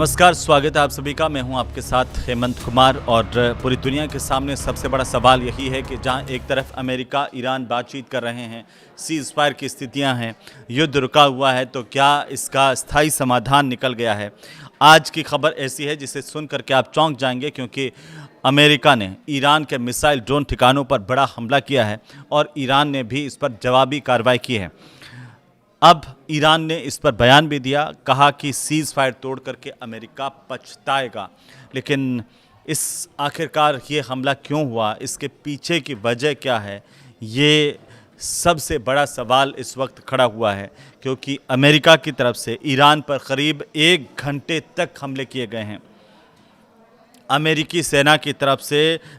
नमस्कार, स्वागत है आप सभी का। मैं हूं आपके साथ हेमंत कुमार। और पूरी दुनिया के सामने सबसे बड़ा सवाल यही है कि जहां एक तरफ अमेरिका ईरान बातचीत कर रहे हैं, सीज़ फायर की स्थितियां हैं, युद्ध रुका हुआ है, तो क्या इसका स्थायी समाधान निकल गया है? आज की खबर ऐसी है जिसे सुन करके आप चौंक जाएंगे, क्योंकि अमेरिका ने ईरान के मिसाइल ड्रोन ठिकानों पर बड़ा हमला किया है और ईरान ने भी इस पर जवाबी कार्रवाई की है। अब ईरान ने इस पर बयान भी दिया, कहा कि सीज़ फायर तोड़ करके अमेरिका पछताएगा। लेकिन इस आखिरकार ये हमला क्यों हुआ, इसके पीछे की वजह क्या है, ये सबसे बड़ा सवाल इस वक्त खड़ा हुआ है। क्योंकि अमेरिका की तरफ से ईरान पर करीब 1 घंटे तक हमले किए गए हैं। अमेरिकी सेना की तरफ से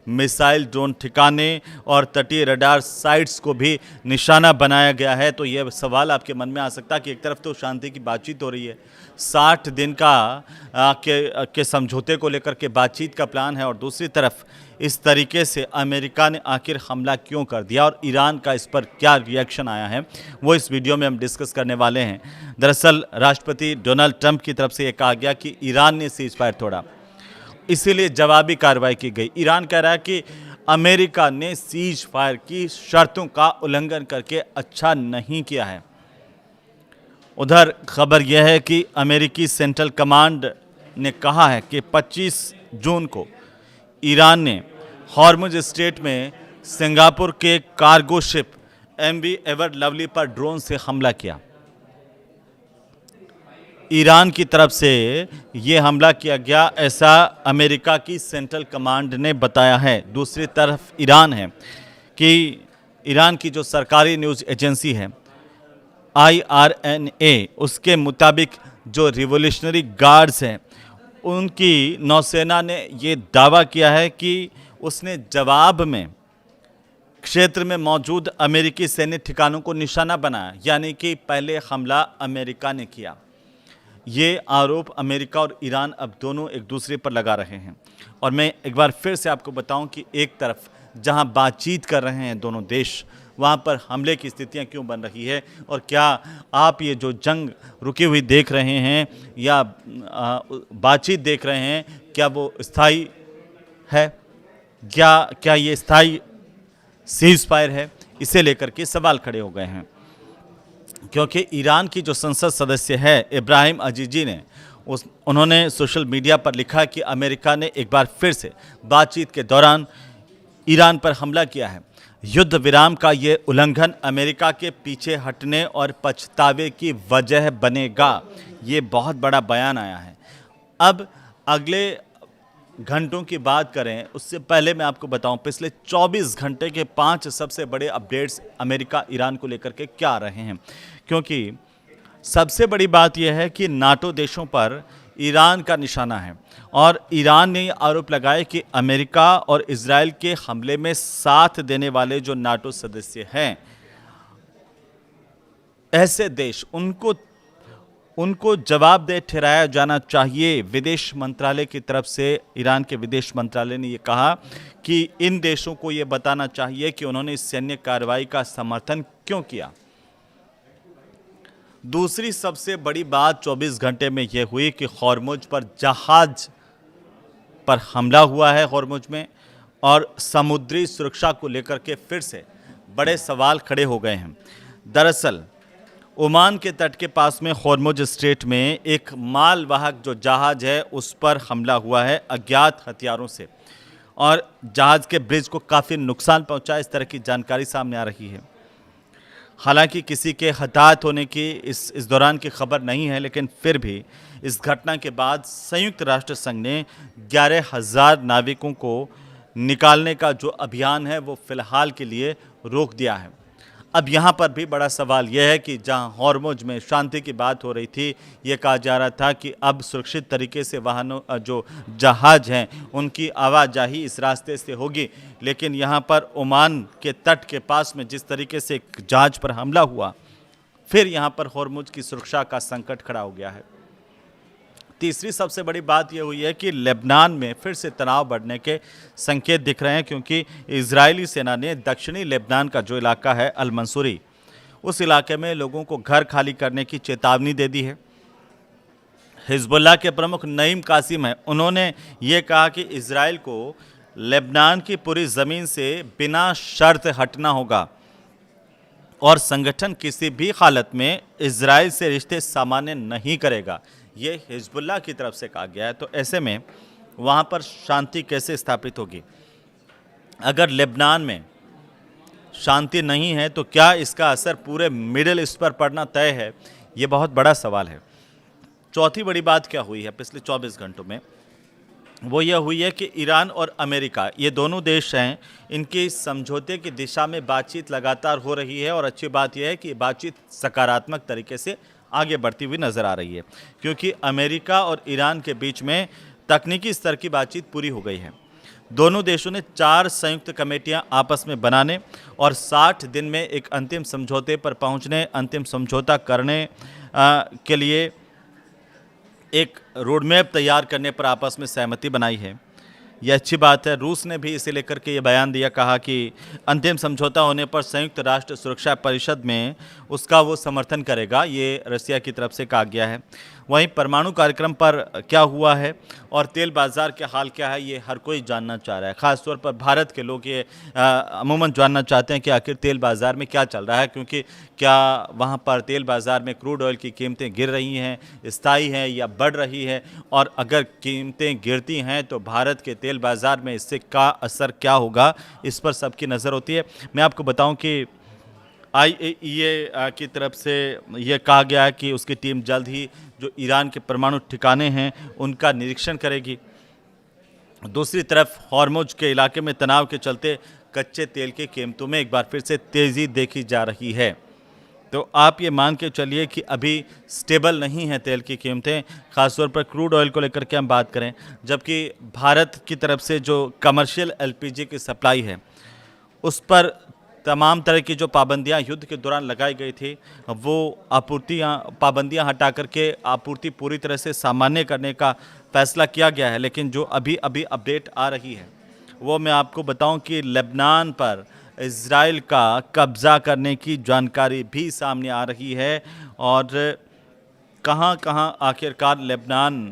मिसाइल ड्रोन ठिकाने और तटीय रडार साइट्स को भी निशाना बनाया गया है। तो ये सवाल आपके मन में आ सकता है कि एक तरफ तो शांति की बातचीत हो रही है, 60 दिन के समझौते को लेकर के बातचीत का प्लान है, और दूसरी तरफ इस तरीके से अमेरिका ने आखिर हमला क्यों कर दिया और ईरान का इस पर क्या रिएक्शन आया है, वो इस वीडियो में हम डिस्कस करने वाले हैं। दरअसल राष्ट्रपति डोनाल्ड ट्रंप की तरफ से ये कहा गया कि ईरान ने सीज फायर तोड़ा, इसीलिए जवाबी कार्रवाई की गई। ईरान कह रहा है कि अमेरिका ने सीज फायर की शर्तों का उल्लंघन करके अच्छा नहीं किया है। उधर खबर यह है कि अमेरिकी सेंट्रल कमांड ने कहा है कि 25 जून को ईरान ने हॉर्मुज स्ट्रेट में सिंगापुर के cargo ship MV ever lovely पर ड्रोन से हमला किया। ईरान की तरफ से ये हमला किया गया, ऐसा अमेरिका की सेंट्रल कमांड ने बताया है। दूसरी तरफ ईरान है कि ईरान की जो सरकारी न्यूज़ एजेंसी है IRNA, उसके मुताबिक जो रिवोल्यूशनरी गार्ड्स हैं, उनकी नौसेना ने ये दावा किया है कि उसने जवाब में क्षेत्र में मौजूद अमेरिकी सैन्य ठिकानों को निशाना बनाया, यानी कि पहले हमला अमेरिका ने किया। ये आरोप अमेरिका और ईरान अब दोनों एक दूसरे पर लगा रहे हैं। और मैं एक बार फिर से आपको बताऊं कि एक तरफ जहां बातचीत कर रहे हैं दोनों देश, वहां पर हमले की स्थितियां क्यों बन रही है, और क्या आप ये जो जंग रुकी हुई देख रहे हैं या बातचीत देख रहे हैं, क्या वो स्थायी है, क्या ये स्थायी सीज फायर है, इसे लेकर के सवाल खड़े हो गए हैं। क्योंकि ईरान की जो संसद सदस्य है इब्राहिम अजीजी ने उन्होंने सोशल मीडिया पर लिखा कि अमेरिका ने एक बार फिर से बातचीत के दौरान ईरान पर हमला किया है। युद्ध विराम का ये उल्लंघन अमेरिका के पीछे हटने और पछतावे की वजह बनेगा। ये बहुत बड़ा बयान आया है। अब अगले घंटों की बात करें, उससे पहले मैं आपको बताऊं पिछले 24 घंटे के 5 सबसे बड़े अपडेट्स अमेरिका ईरान को लेकर के क्या आ रहे हैं। क्योंकि सबसे बड़ी बात यह है कि नाटो देशों पर ईरान का निशाना है, और ईरान ने आरोप लगाया कि अमेरिका और इजराइल के हमले में साथ देने वाले जो नाटो सदस्य हैं, ऐसे देश उनको जवाबदेह ठहराया जाना चाहिए। विदेश मंत्रालय की तरफ से ईरान के विदेश मंत्रालय ने ये कहा कि इन देशों को ये बताना चाहिए कि उन्होंने इस सैन्य कार्रवाई का समर्थन क्यों किया। दूसरी सबसे बड़ी बात 24 घंटे में यह हुई कि हॉर्मुज पर जहाज पर हमला हुआ है हॉर्मुज में, और समुद्री सुरक्षा को लेकर के फिर से बड़े सवाल खड़े हो गए हैं। दरअसल ओमान के तट के पास में हॉर्मुज स्ट्रेट में एक मालवाहक जो जहाज है उस पर हमला हुआ है अज्ञात हथियारों से, और जहाज के ब्रिज को काफ़ी नुकसान पहुंचा, इस तरह की जानकारी सामने आ रही है। हालांकि किसी के हताहत होने की इस दौरान की खबर नहीं है, लेकिन फिर भी इस घटना के बाद संयुक्त राष्ट्र संघ ने 11,000 नाविकों को निकालने का जो अभियान है वो फिलहाल के लिए रोक दिया है। अब यहाँ पर भी बड़ा सवाल यह है कि जहाँ हॉर्मुज में शांति की बात हो रही थी, ये कहा जा रहा था कि अब सुरक्षित तरीके से वाहनों जो जहाज हैं उनकी आवाजाही इस रास्ते से होगी, लेकिन यहाँ पर ओमान के तट के पास में जिस तरीके से एक जहाज पर हमला हुआ, फिर यहाँ पर हॉर्मुज की सुरक्षा का संकट खड़ा हो गया है। तीसरी सबसे बड़ी बात यह हुई है कि लेबनान में फिर से तनाव बढ़ने के संकेत दिख रहे हैं, क्योंकि इजरायली सेना ने दक्षिणी लेबनान का जो इलाका है अल मंसूरी, उस इलाके में लोगों को घर खाली करने की चेतावनी दे दी है। हिजबुल्लाह के प्रमुख नईम कासिम हैं, उन्होंने ये कहा कि इजराइल को लेबनान की पूरी ज़मीन से बिना शर्त हटना होगा और संगठन किसी भी हालत में इजराइल से रिश्ते सामान्य नहीं करेगा। ये हिजबुल्लाह की तरफ से कहा गया है। तो ऐसे में वहाँ पर शांति कैसे स्थापित होगी? अगर लेबनान में शांति नहीं है तो क्या इसका असर पूरे मिडिल ईस्ट पर पड़ना तय है? ये बहुत बड़ा सवाल है। चौथी बड़ी बात क्या हुई है पिछले 24 घंटों में? वो यह हुई है कि ईरान और अमेरिका, ये दोनों देश हैं, इनकी समझौते की दिशा में बातचीत लगातार हो रही है और अच्छी बात यह है कि बातचीत सकारात्मक तरीके से आगे बढ़ती हुई नज़र आ रही है, क्योंकि अमेरिका और ईरान के बीच में तकनीकी स्तर की बातचीत पूरी हो गई है। दोनों देशों ने 4 संयुक्त कमेटियां आपस में बनाने और 60 दिन में एक अंतिम समझौते पर पहुंचने, अंतिम समझौता करने के लिए एक रोडमैप तैयार करने पर आपस में सहमति बनाई है। यह अच्छी बात है। रूस ने भी इसे लेकर के ये बयान दिया, कहा कि अंतिम समझौता होने पर संयुक्त राष्ट्र सुरक्षा परिषद में उसका वो समर्थन करेगा। ये रसिया की तरफ से कहा गया है। वहीं परमाणु कार्यक्रम पर क्या हुआ है और तेल बाज़ार के हाल क्या है, ये हर कोई जानना चाह रहा है। ख़ासतौर पर भारत के लोग ये अमूमन जानना चाहते हैं कि आखिर तेल बाज़ार में क्या चल रहा है, क्योंकि क्या वहाँ पर तेल बाज़ार में क्रूड ऑयल की कीमतें गिर रही हैं, स्थायी हैं या बढ़ रही है, और अगर कीमतें गिरती हैं तो भारत के तेल बाज़ार में इससे का असर क्या होगा, इस पर सबकी नज़र होती है। मैं आपको बताऊं कि IAEA की तरफ से यह कहा गया है कि उसकी टीम जल्द ही जो ईरान के परमाणु ठिकाने हैं उनका निरीक्षण करेगी। दूसरी तरफ हॉर्मुज के इलाके में तनाव के चलते कच्चे तेल की कीमतों में एक बार फिर से तेज़ी देखी जा रही है। तो आप ये मान के चलिए कि अभी स्टेबल नहीं है तेल की कीमतें, ख़ासतौर पर क्रूड ऑयल को लेकर के हम बात करें, जबकि भारत की तरफ से जो कमर्शियल LPG की सप्लाई है उस पर तमाम तरह की जो पाबंदियां युद्ध के दौरान लगाई गई थी, वो पाबंदियां हटा करके आपूर्ति पूरी तरह से सामान्य करने का फैसला किया गया है। लेकिन जो अभी अपडेट आ रही है वो मैं आपको बताऊं कि लेबनान पर इज़राइल का कब्ज़ा करने की जानकारी भी सामने आ रही है और कहां आखिरकार लेबनान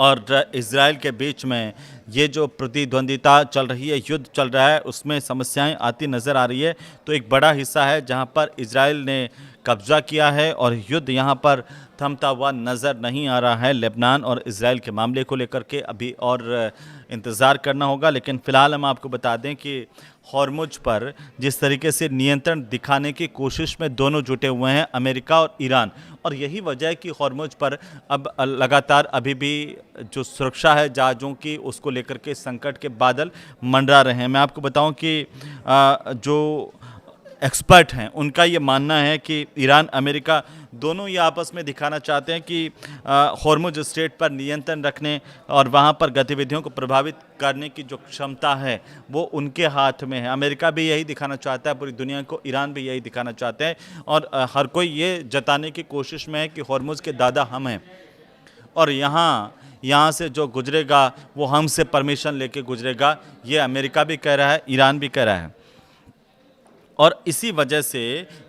और इज़राइल के बीच में ये जो प्रतिद्वंदिता चल रही है, युद्ध चल रहा है, उसमें समस्याएं आती नज़र आ रही है। तो एक बड़ा हिस्सा है जहां पर इज़राइल ने कब्ज़ा किया है और युद्ध यहां पर थमता हुआ नज़र नहीं आ रहा है। लेबनान और इज़राइल के मामले को लेकर के अभी और इंतज़ार करना होगा। लेकिन फ़िलहाल हम आपको बता दें कि हॉर्मुज पर जिस तरीके से नियंत्रण दिखाने की कोशिश में दोनों जुटे हुए हैं, अमेरिका और ईरान, और यही वजह है कि हॉर्मुज पर अब लगातार अभी भी जो सुरक्षा है जहाज़ों की, उसको लेकर के संकट के बादल मंडरा रहे हैं। मैं आपको बताऊं कि जो एक्सपर्ट हैं उनका ये मानना है कि ईरान अमेरिका दोनों ये आपस में दिखाना चाहते हैं कि हॉर्मुज स्ट्रेट पर नियंत्रण रखने और वहाँ पर गतिविधियों को प्रभावित करने की जो क्षमता है वो उनके हाथ में है। अमेरिका भी यही दिखाना चाहता है पूरी दुनिया को, ईरान भी यही दिखाना चाहते हैं, और हर कोई ये जताने की कोशिश में है कि हॉर्मुज के दादा हम हैं और यहाँ से जो गुजरेगा वो हमसे परमिशन लेके गुजरेगा। ये अमेरिका भी कह रहा है, ईरान भी कह रहा है। और इसी वजह से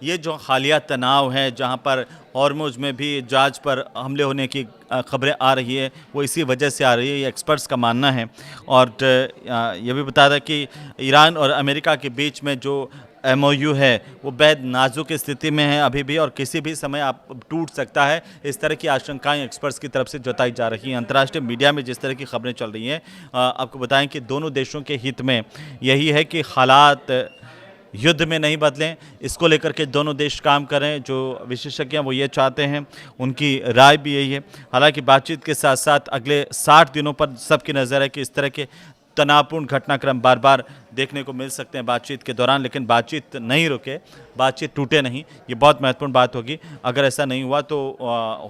ये जो हालिया तनाव है, जहाँ पर हॉर्मुज में भी जहाज पर हमले होने की खबरें आ रही है, वो इसी वजह से आ रही है, ये एक्सपर्ट्स का मानना है। और ये भी बता रहा कि ईरान और अमेरिका के बीच में जो MOU है वो बेहद नाजुक स्थिति में है अभी भी, और किसी भी समय आप टूट सकता है। इस तरह की आशंकाएं एक्सपर्ट्स की तरफ से जताई जा रही हैं। अंतर्राष्ट्रीय मीडिया में जिस तरह की खबरें चल रही हैं, आपको बताएं कि दोनों देशों के हित में यही है कि हालात युद्ध में नहीं बदलें, इसको लेकर के दोनों देश काम करें। जो विशेषज्ञ हैं वो ये चाहते हैं, उनकी राय भी यही है। हालांकि बातचीत के साथ साथ अगले 60 दिनों पर सबकी नज़र है कि इस तरह के तनावपूर्ण घटनाक्रम बार बार देखने को मिल सकते हैं बातचीत के दौरान, लेकिन बातचीत नहीं रुके, बातचीत टूटे नहीं, ये बहुत महत्वपूर्ण बात होगी। अगर ऐसा नहीं हुआ तो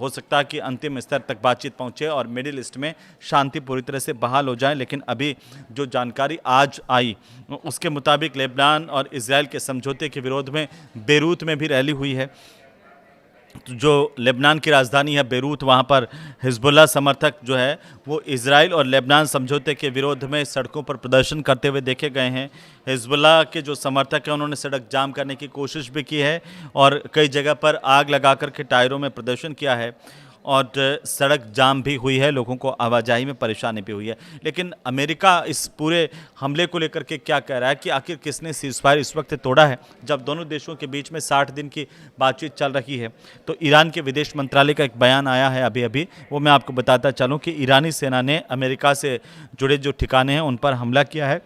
हो सकता है कि अंतिम स्तर तक बातचीत पहुंचे और मिडिल ईस्ट में शांति पूरी तरह से बहाल हो जाए। लेकिन अभी जो जानकारी आज आई उसके मुताबिक लेबनान और इजराइल के समझौते के विरोध में बेरूत में भी रैली हुई है। जो लेबनान की राजधानी है बेरूत, वहाँ पर हिजबुल्लाह समर्थक जो है वो इजराइल और लेबनान समझौते के विरोध में सड़कों पर प्रदर्शन करते हुए देखे गए हैं। हिजबुल्लाह के जो समर्थक हैं उन्होंने सड़क जाम करने की कोशिश भी की है और कई जगह पर आग लगा कर के टायरों में प्रदर्शन किया है। और सड़क जाम भी हुई है, लोगों को आवाजाही में परेशानी भी हुई है। लेकिन अमेरिका इस पूरे हमले को लेकर के क्या कह रहा है कि आखिर किसने सीज़फायर इस वक्त तोड़ा है, जब दोनों देशों के बीच में 60 दिन की बातचीत चल रही है। तो ईरान के विदेश मंत्रालय का एक बयान आया है अभी अभी, वो मैं आपको बताता चलूँ कि ईरानी सेना ने अमेरिका से जुड़े जो ठिकाने हैं उन पर हमला किया है।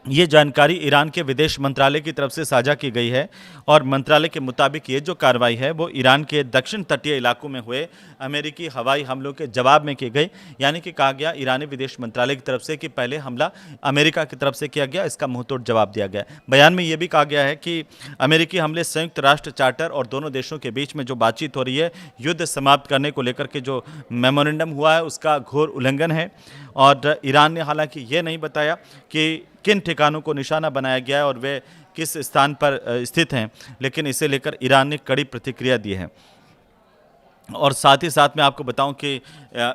ये जानकारी ईरान के विदेश मंत्रालय की तरफ से साझा की गई है और मंत्रालय के मुताबिक ये जो कार्रवाई है वो ईरान के दक्षिण तटीय इलाकों में हुए अमेरिकी हवाई हमलों के जवाब में की गई। यानी कि कहा गया ईरानी विदेश मंत्रालय की तरफ से कि पहले हमला अमेरिका की तरफ से किया गया, इसका मुंहतोड़ जवाब दिया गया। बयान में ये भी कहा गया है कि अमेरिकी हमले संयुक्त राष्ट्र चार्टर और दोनों देशों के बीच में जो बातचीत हो रही है, युद्ध समाप्त करने को लेकर के जो मेमोरेंडम हुआ है उसका घोर उल्लंघन है। और ईरान ने हालांकि ये नहीं बताया कि किन ठिकानों को निशाना बनाया गया है और वे किस स्थान पर स्थित हैं, लेकिन इसे लेकर ईरान ने कड़ी प्रतिक्रिया दी है। और साथ ही साथ मैं आपको बताऊं कि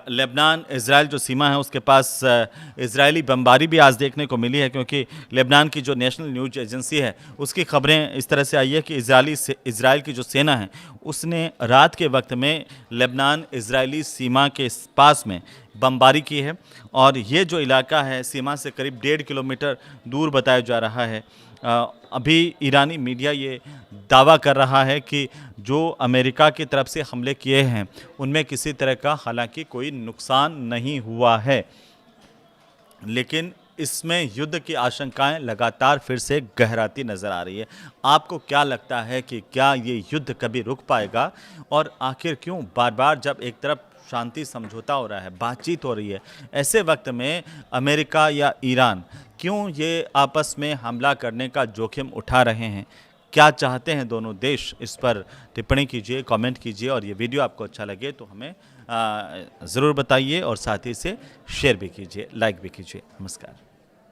लेबनान इज़राइल जो सीमा है उसके पास इजरायली बमबारी भी आज देखने को मिली है, क्योंकि लेबनान की जो नेशनल न्यूज़ एजेंसी है उसकी खबरें इस तरह से आई है कि इजराइल की जो सेना है उसने रात के वक्त में लेबनान इजरायली सीमा के पास में बमबारी की है। और ये जो इलाका है सीमा से करीब 1.5 किलोमीटर दूर बताया जा रहा है। अभी ईरानी मीडिया ये दावा कर रहा है कि जो अमेरिका की तरफ से हमले किए हैं उनमें किसी तरह का हालांकि कोई नुकसान नहीं हुआ है, लेकिन इसमें युद्ध की आशंकाएं लगातार फिर से गहराती नज़र आ रही है। आपको क्या लगता है कि क्या ये युद्ध कभी रुक पाएगा, और आखिर क्यों बार बार जब एक तरफ शांति समझौता हो रहा है, बातचीत हो रही है, ऐसे वक्त में अमेरिका या ईरान क्यों ये आपस में हमला करने का जोखिम उठा रहे हैं? क्या चाहते हैं दोनों देश? इस पर टिप्पणी कीजिए, कमेंट कीजिए, और ये वीडियो आपको अच्छा लगे तो हमें ज़रूर बताइए और साथ ही इसे शेयर भी कीजिए, लाइक भी कीजिए। नमस्कार।